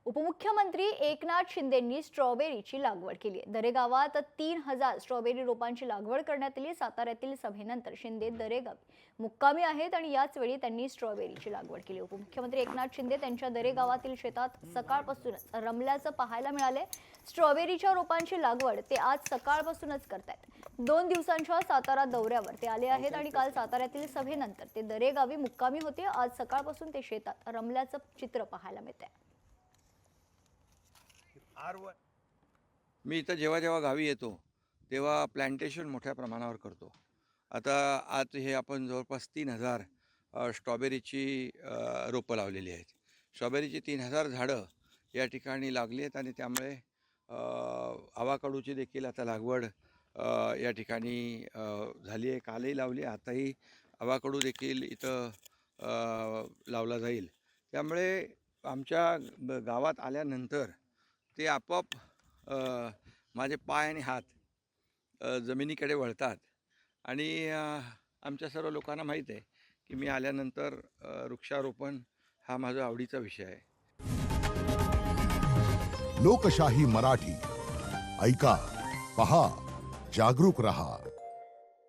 उपमुख्यमंत्री एकनाथ शिंदेंनी स्ट्रॉबेरीची लागवड केली आहे। दरेगावात 3000 स्ट्रॉबेरी रोपांची लागवड करण्यात आली। साताऱ्यातील सभेनंतर शिंदे दरेगावी मुक्कामी आहेत आणि याच वेळी त्यांनी स्ट्रॉबेरीची लागवड केली। उपमुख्यमंत्री एकनाथ शिंदे त्यांच्या दरेगावातील शेतात सकाळपासूनच रमल्याचं पाहायला मिळाले। स्ट्रॉबेरीच्या रोपांची लागवड ते आज सकाळपासूनच करतायत। 2 दिवसांच्या सातारा दौऱ्यावर ते आले आहेत आणि काल साताऱ्यातील सभेनंतर ते दरेगावी मुक्कामी होते। आज सकाळपासून ते शेतात रमल्याचं चित्र पाहायला मिळतंय। मी इथं जेव्हा गावी येतो तेव्हा प्लांटेशन मोठ्या प्रमाणावर करतो। आता आज हे आपण जवळपास 3000 स्ट्रॉबेरीची रोपं लावलेली आहेत। स्ट्रॉबेरीची 3000 झाडं या ठिकाणी लागली आहेत आणि त्यामुळे आवाकाडूची देखील आता लागवड या ठिकाणी झाली आहे। कालही लावली, आताही आवाकाडू देखील इथं लावला जाईल। त्यामुळे आमच्या गावात आल्यानंतर ते आपोआप माझे पाय आणि हात जमिनीकडे वळतात आणि आमच्या सर्व लोकांना माहीत आहे की मी आल्यानंतर वृक्षारोपण हा माझा आवडीचा विषय आहे। लोकशाही मराठी ऐका, पहा, जागरूक रहा।